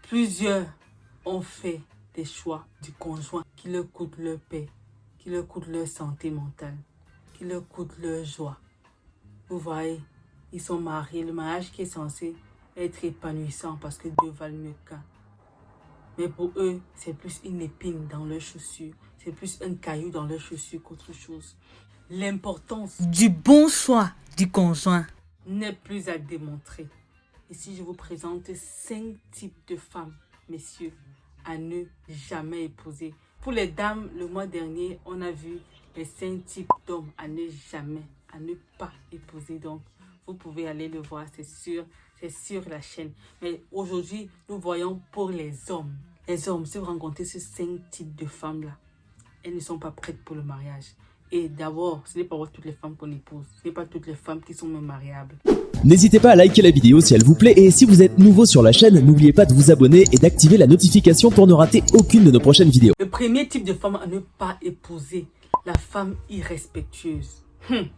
Plusieurs ont fait des choix du conjoint qui leur coûtent leur paix, qui leur coûtent leur santé mentale, qui leur coûtent leur joie. Vous voyez, ils sont mariés. Le mariage qui est censé être épanouissant parce que Dieu valent mieux qu'un. Mais pour eux, c'est plus une épine dans leurs chaussures. C'est plus un caillou dans leurs chaussures qu'autre chose. L'importance du bon choix du conjoint n'est plus à démontrer. Ici, je vous présente 5 types de femmes, messieurs, à ne jamais épouser. Pour les dames, le mois dernier, on a vu les 5 types d'hommes à ne jamais, à ne pas épouser. Donc, vous pouvez aller le voir, c'est sur la chaîne. Mais aujourd'hui, nous voyons pour les hommes. Les hommes, si vous rencontrez ces 5 types de femmes-là, elles ne sont pas prêtes pour le mariage. Et d'abord, ce n'est pas toutes les femmes qu'on épouse. Ce n'est pas toutes les femmes qui sont même mariables. N'hésitez pas à liker la vidéo si elle vous plaît et si vous êtes nouveau sur la chaîne, n'oubliez pas de vous abonner et d'activer la notification pour ne rater aucune de nos prochaines vidéos. Le premier type de femme à ne pas épouser, la femme irrespectueuse. Il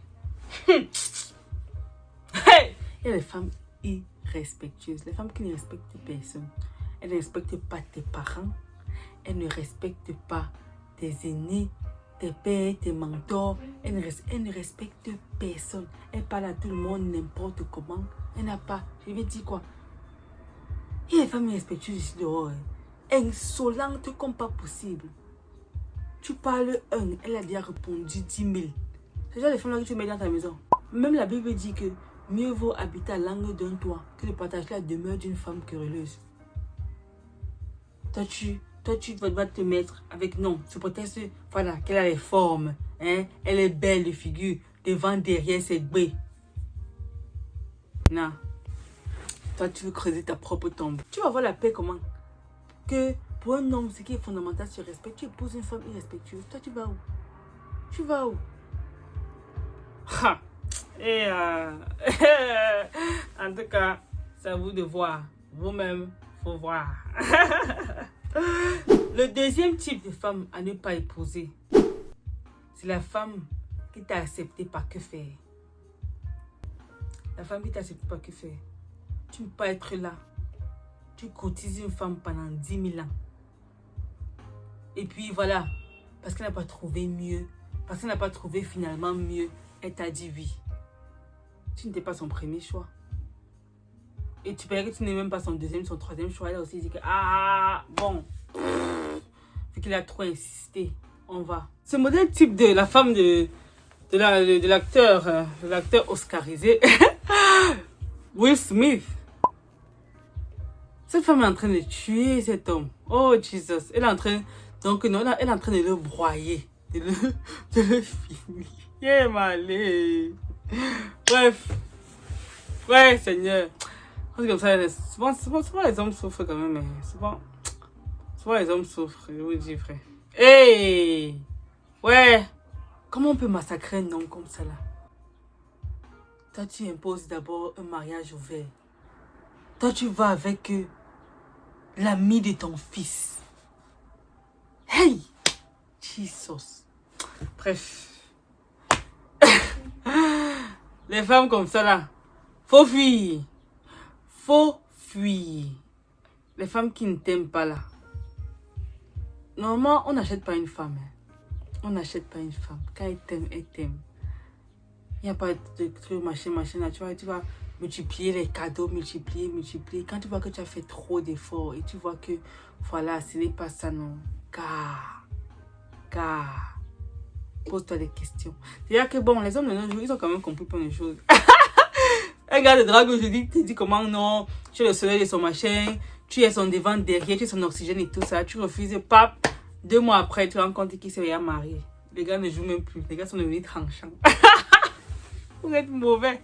y a les femmes irrespectueuses, les femmes qui ne respectent personne. Elles ne respectent pas tes parents, elles ne respectent pas tes aînés, tes pères, tes mentors. Elle ne respecte personne. Elle parle à tout le monde n'importe comment. Elle n'a pas, je vais dire quoi. Il y a des femmes irrespectueuses ici dehors. Insolentes comme pas possible. Tu parles un, elle a déjà répondu 10 000. C'est genre les femmes là que tu mets dans ta maison. Même la Bible dit que mieux vaut habiter à l'angle d'un toit que de partager la demeure d'une femme querelleuse. Toi, tu vas te mettre avec non. Ce prétexte, voilà, qu'elle a les formes. Hein? Elle est belle de figure. Devant, derrière, c'est bé. Non. Toi, tu veux creuser ta propre tombe. Tu vas avoir la paix comment? Que pour un homme, ce qui est fondamental, c'est le respect. Tu épouses une femme irrespectueuse. Toi, tu vas où? Tu vas où? Ha! Et en tout cas, c'est à vous de voir. Vous-même, faut voir. Le deuxième type de femme à ne pas épouser, c'est la femme qui t'a accepté par que faire. La femme qui t'a accepté par que faire. Tu ne peux pas être là. Tu cotises une femme pendant 10 000 ans. Et puis voilà, parce qu'elle n'a pas trouvé mieux, parce qu'elle n'a pas trouvé finalement mieux, elle t'a dit oui. Tu n'étais pas son premier choix. Et tu paierais que tu n'es même pas son deuxième, son troisième choix. Elle a aussi dit que, ah, bon, vu qu'il a trop insisté, on va. Ce modèle type de la femme de l'acteur oscarisé, Will Smith. Cette femme est en train de tuer cet homme. Oh, Jesus. Elle est en train, donc, non, elle est en train de le broyer, de le finir. Yeah, malé. Bref. Ouais, Seigneur. C'est comme ça, souvent les hommes souffrent quand même, mais souvent les hommes souffrent, je vous dis, frère. Hey! Ouais! Comment on peut massacrer un homme comme ça, là? Toi, tu imposes d'abord un mariage ouvert. Toi, tu vas avec l'ami de ton fils. Hey! Jesus! Bref. Les femmes comme ça, là, faut fuir. Faut fuir. Les femmes qui ne t'aiment pas là. Normalement, on n'achète pas une femme. Hein. On n'achète pas une femme. Quand elle t'aime, elle t'aime. Il n'y a pas de truc, machin, là. Tu vas multiplier les cadeaux, multiplier. Quand tu vois que tu as fait trop d'efforts et tu vois que, voilà, ce n'est pas ça, non. Car. Pose-toi des questions. C'est-à-dire que, bon, les hommes de nos jours, ils ont quand même compris plein de choses. Un gars de drague aujourd'hui te dit comment non, tu es le soleil de son machin, tu es son devant, derrière, tu es son oxygène et tout ça. Tu refuses, pap, 2 mois après, tu te rends compte qu'il s'est déjà marié. Les gars ne jouent même plus, les gars sont devenus tranchants. Vous êtes mauvais.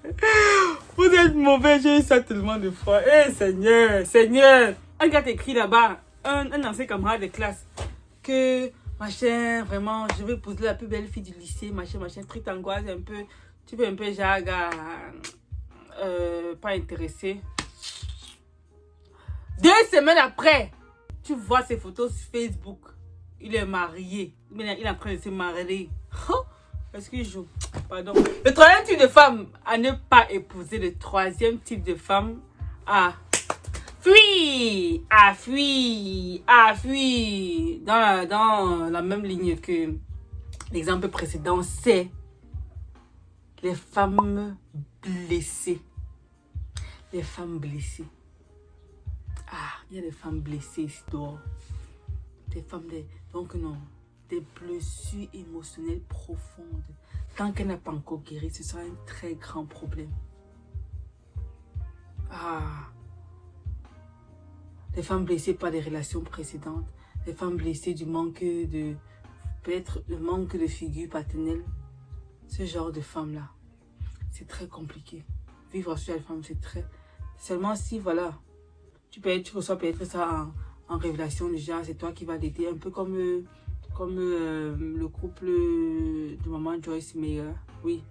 Vous êtes mauvais, j'ai eu ça tellement de fois. Eh Seigneur. Un gars t'écrit là-bas, un ancien camarade de classe, que machin, vraiment, je veux épouser la plus belle fille du lycée, machin, truc t'angoisse un peu. Tu veux un peu, genre, pas intéressé. 2 semaines après, tu vois ses photos sur Facebook. Il est marié. Il est en train de se marier. Oh, est-ce qu'il joue? Pardon. Le troisième type de femme à ne pas épouser. Le troisième type de femme à fui, a fui, a fui. Dans la même ligne que l'exemple précédent, c'est les femmes blessées. Les femmes blessées. Ah, il y a des femmes blessées ici dehors. Des femmes, donc non, des blessures émotionnelles profondes. Tant qu'elle n'a pas encore guéri, ce sera un très grand problème. Ah, les femmes blessées par des relations précédentes, les femmes blessées du manque de, peut-être le manque de figure paternelle. Ce genre de femmes-là, c'est très compliqué. Vivre sur la femme, c'est très... Seulement si, voilà, tu reçois peut-être ça en révélation déjà, c'est toi qui vas l'aider, un peu comme le couple de maman Joyce Meyer. Oui.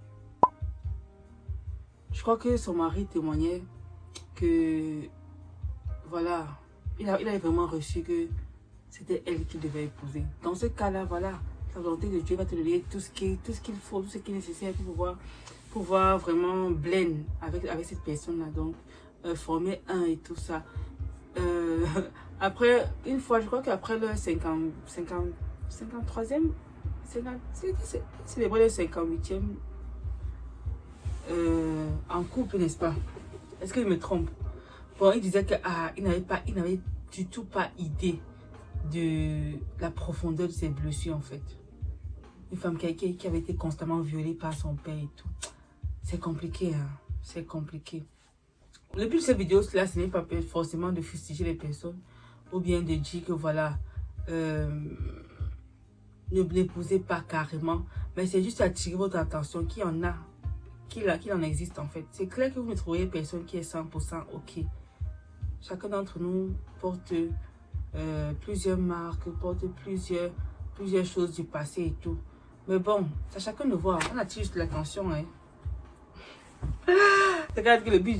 Je crois que son mari témoignait que, voilà, il avait vraiment reçu que c'était elle qui devait épouser. Dans ce cas-là, voilà, la volonté de Dieu va te donner tout ce qu'il faut, tout ce qui est nécessaire pour pouvoir vraiment blend avec cette personne-là. Donc, former un et tout ça. Après, une fois, je crois qu'après le 53e, c'est célébrer le 58e en couple, n'est-ce pas? Est-ce que je me trompe? Bon, il disait qu'il n'avait du tout pas idée de la profondeur de ses blessures, en fait. Une femme qui avait été constamment violée par son père et tout. C'est compliqué, hein? C'est compliqué. Le but de cette vidéo, là, ce n'est pas forcément de fustiger les personnes ou bien de dire que voilà, ne l'épousez pas carrément, mais c'est juste attirer votre attention qu'il en existe en fait. C'est clair que vous ne trouverez personne qui est 100% ok. Chacun d'entre nous porte plusieurs marques, porte plusieurs choses du passé et tout. Mais bon, c'est à chacun de voir. On attire juste l'attention, hein. Regarde que le but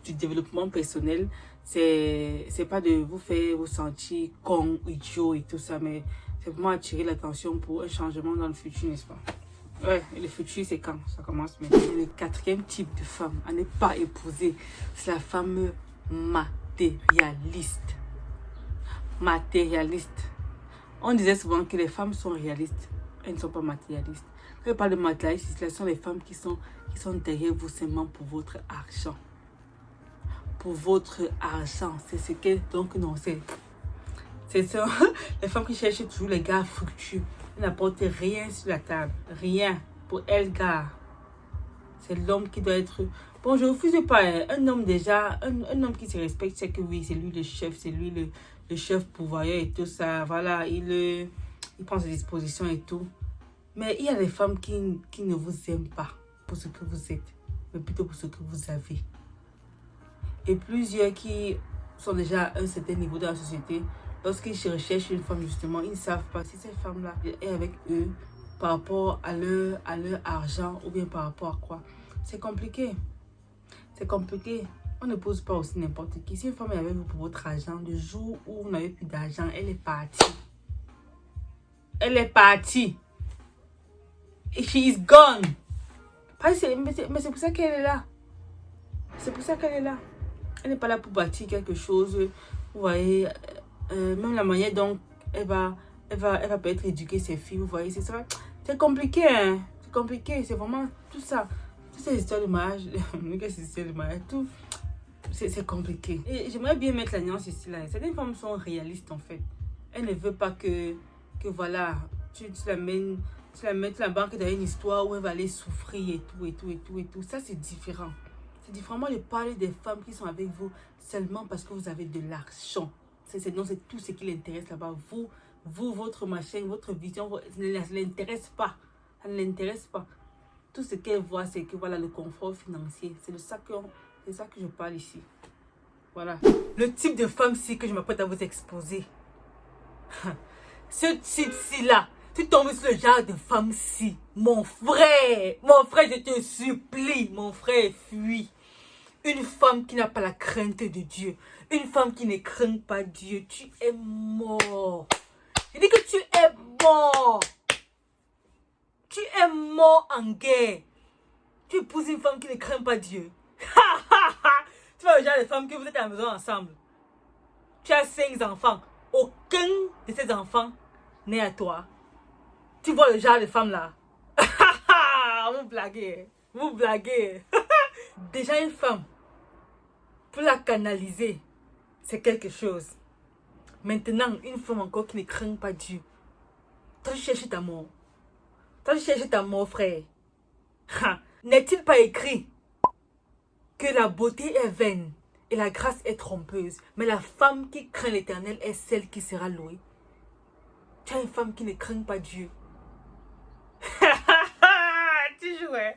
du développement personnel, c'est pas de vous faire vous sentir con, idiot et tout ça, mais c'est vraiment attirer l'attention pour un changement dans le futur, n'est-ce pas? Ouais, et le futur, c'est quand ça commence maintenant. Le quatrième type de femme à ne pas épouser, c'est la femme matérialiste. Matérialiste. On disait souvent que les femmes sont réalistes, elles ne sont pas matérialistes. Quand je parle de matérialiste, ce sont les femmes qui sont derrière vous seulement pour votre argent. Pour votre argent. C'est ce qu'elles... Donc non, c'est ça. Les femmes qui cherchent toujours les gars fructueux. Elles n'apportent rien sur la table. Rien. Pour elles, gars. C'est l'homme qui doit être... Bon, je ne refuse pas. Hein. Un homme déjà, un homme qui se respecte, c'est que oui, c'est lui le chef, c'est lui le chef pourvoyeur et tout ça. Voilà, il prend ses dispositions et tout. Mais il y a des femmes qui ne vous aiment pas pour ce que vous êtes, mais plutôt pour ce que vous avez. Et plusieurs qui sont déjà à un certain niveau dans la société, lorsqu'ils recherchent une femme justement, ils ne savent pas si cette femme-là est avec eux par rapport à leur argent ou bien par rapport à quoi. C'est compliqué. C'est compliqué. On ne pose pas aussi n'importe qui. Si une femme est avec vous pour votre argent, le jour où vous n'avez plus d'argent, elle est partie. Elle est partie. She is gone. Mais c'est pour ça qu'elle est là. C'est pour ça qu'elle est là. Elle n'est pas là pour bâtir quelque chose. Vous voyez, même la manière dont elle va peut-être éduquer ses filles. Vous voyez, c'est compliqué. Hein? C'est compliqué. C'est vraiment tout ça. Toutes ces histoires de mariage. Tout. C'est compliqué. Et j'aimerais bien mettre la nuance ici. Là. Certaines femmes sont réalistes en fait. Elles ne veulent pas que voilà, tu la mets la banque dans une histoire où elle va aller souffrir et tout. Ça, c'est différent. C'est différemment de parler des femmes qui sont avec vous seulement parce que vous avez de l'argent. C'est tout ce qui l'intéresse là-bas. Vous, votre machin, votre vision, ça ne l'intéresse pas. Ça ne l'intéresse pas. Tout ce qu'elle voit, c'est que voilà, le confort financier. C'est de ça que je parle ici. Voilà. Le type de femme-ci que je m'apprête à vous exposer. Ce type-ci là. Tu tombes sur le genre de femme-ci. Mon frère, je te supplie, mon frère, fuis. Une femme qui n'a pas la crainte de Dieu. Une femme qui ne craint pas Dieu. Tu es mort. Je dis que tu es mort. Tu es mort en guerre. Tu épouses une femme qui ne craint pas Dieu. Tu vois le genre de femme que vous êtes à la maison ensemble. Tu as 5 enfants. Aucun de ces enfants n'est à toi. Tu vois le genre de femme là. Vous blaguez. Vous blaguez. Déjà une femme, pour la canaliser, c'est quelque chose. Maintenant, une femme encore qui ne craint pas Dieu. Toi, tu cherches ta mort. Toi, tu cherches ta mort, frère. N'est-il pas écrit que la beauté est vaine et la grâce est trompeuse, mais la femme qui craint l'Éternel est celle qui sera louée. Tu as une femme qui ne craint pas Dieu. Tu joues, hein?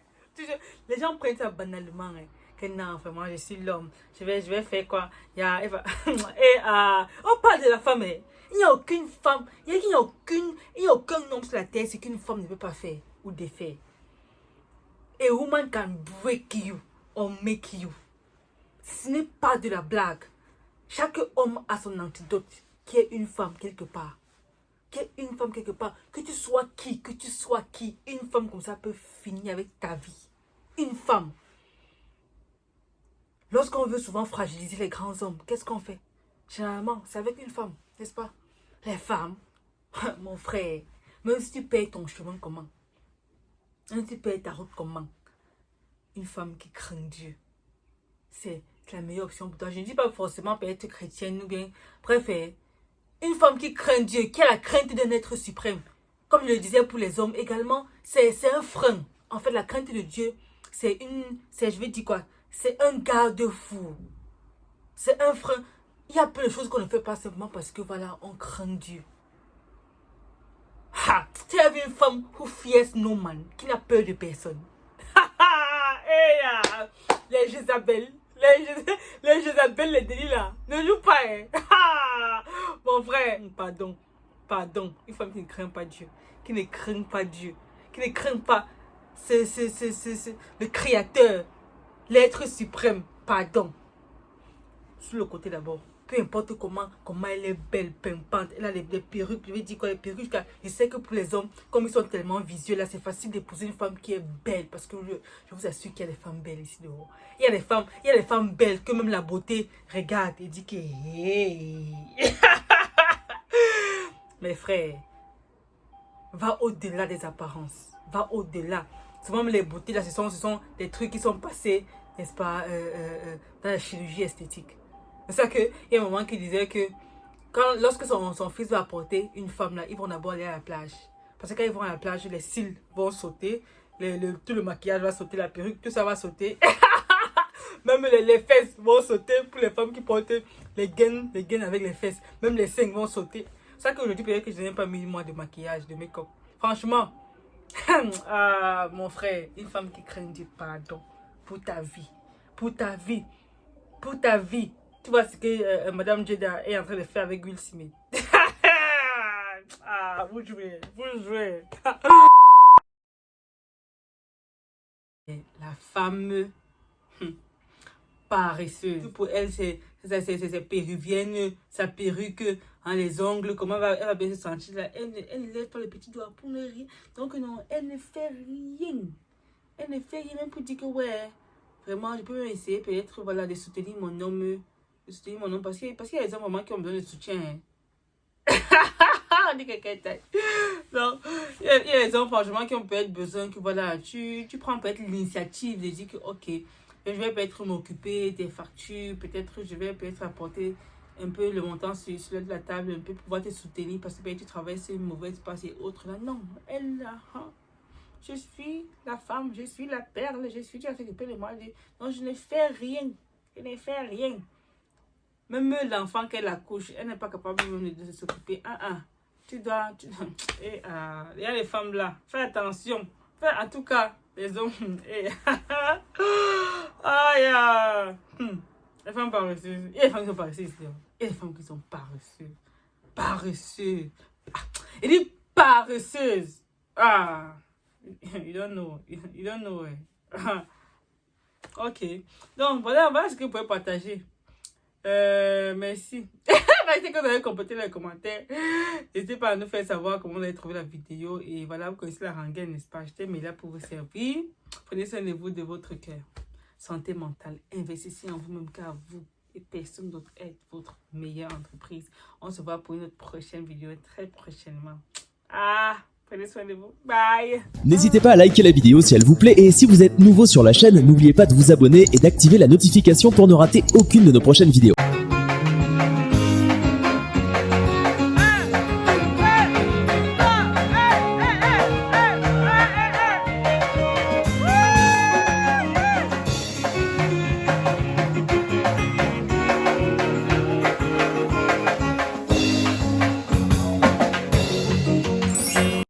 Les gens prennent ça banalement. Hein? Que non, vraiment, je suis l'homme. Je vais faire quoi? Et, on parle de la femme. Hein? Il n'y a aucune femme, il n'y a aucun homme sur la terre, c'est qu'une femme ne peut pas faire ou défaire. A woman can break you or make you. Ce n'est pas de la blague. Chaque homme a son antidote, qui est une femme quelque part. Qui est une femme quelque part. Que tu sois qui, une femme comme ça peut finir avec ta vie. Une femme. Lorsqu'on veut souvent fragiliser les grands hommes, qu'est-ce qu'on fait? Généralement, c'est avec une femme, n'est-ce pas? Les femmes, mon frère, même si tu payes ton chemin, comment? Même si tu payes ta route, comment? Une femme qui craint Dieu, c'est la meilleure option pour toi. Je ne dis pas forcément pour être chrétienne ou bien, bref, une femme qui craint Dieu, qui a la crainte d'un être suprême. Comme je le disais pour les hommes également, c'est un frein. En fait, la crainte de Dieu, c'est un garde-fou. C'est un frein. Il y a plein de choses qu'on ne fait pas simplement parce que voilà, on craint Dieu. Ha! Tu as vu une femme who fears no man, qui n'a peur de personne. Hey, les Jézabel, les Jézabel, les délits là, ne jouent pas. Hein? Mon frère, pardon, une femme qui ne craint pas Dieu, qui ne craint pas le Créateur, l'être suprême, pardon. Sur le côté d'abord, peu importe comment elle est belle, pimpante, elle a les perruques, je vais dire quoi, les perruques, je sais que pour les hommes, comme ils sont tellement visuels, là, c'est facile d'épouser une femme qui est belle, parce que je vous assure qu'il y a des femmes belles ici dehors. Il y a des femmes belles que même la beauté regarde et dit que hey. Mes frères, va au-delà des apparences, va au-delà. Souvent les beautés là, ce sont des trucs qui sont passés, n'est-ce pas, dans la chirurgie esthétique. C'est ça qu'il y a un moment qui disait que lorsque son fils va apporter une femme là, ils vont d'abord aller à la plage. Parce que quand ils vont à la plage, les cils vont sauter, tout le maquillage va sauter, la perruque, tout ça va sauter. Même les fesses vont sauter pour les femmes qui portent les gaines avec les fesses. Même les seins vont sauter. C'est ça qu'aujourd'hui, peut-être que je n'ai pas mis moi de maquillage, de make-up. Franchement, mon frère, une femme qui craint Dieu, pardon, pour ta vie. Pour ta vie. Pour ta vie. Tu vois ce que Madame Jeda est en train de faire avec Will Smith. Vous jouez. La femme paresseuse. Pour elle, c'est péruvienne, sa perruque, hein, les ongles, comment elle va bien se sentir là. Elle ne lève pas le petit doigt pour ne rien. Donc non, elle ne fait rien. Elle ne fait rien même pour dire que ouais, vraiment, je peux même essayer peut-être voilà, de soutenir mon homme. Parce qu'il y a des hommes vraiment qui ont besoin de soutien. Hein. On dit quelqu'un non, il y a des hommes franchement qui ont peut-être besoin que voilà, tu prends peut-être l'initiative de dire que ok, je vais peut-être m'occuper des factures, peut-être je vais peut-être apporter un peu le montant sur la table, un peu pour pouvoir te soutenir parce que peut-être tu travailles sur une mauvaise passe et autres là. Non, elle là, je suis la femme, je suis la perle, je suis tu as s'occuper de moi. Non, je ne fais rien, Même l'enfant qu'elle accouche, elle n'est pas capable même de s'occuper. Tu dois. Il y a les femmes là. Fais attention. En tout cas, les hommes. Les femmes paresseuses. Il y a les femmes qui sont paresseuses. Il y a les femmes qui sont paresseuses. Paresseuses. Il dit paresseuses. You don't know. You don't know. Ok. Donc, voilà ce que vous pouvez partager. Merci. Merci que vous avez complété les commentaires. N'hésitez pas à nous faire savoir comment vous avez trouvé la vidéo. Et voilà, vous connaissez la rengaine, n'est-ce pas? J'étais là pour vous servir. Prenez soin de vous, de votre cœur. santé mentale. Investissez en vous-même car vous et personne d'autre est votre meilleure entreprise. On se voit pour une autre prochaine vidéo très prochainement. Prenez soin de vous. Bye. N'hésitez pas à liker la vidéo si elle vous plaît et si vous êtes nouveau sur la chaîne, n'oubliez pas de vous abonner et d'activer la notification pour ne rater aucune de nos prochaines vidéos.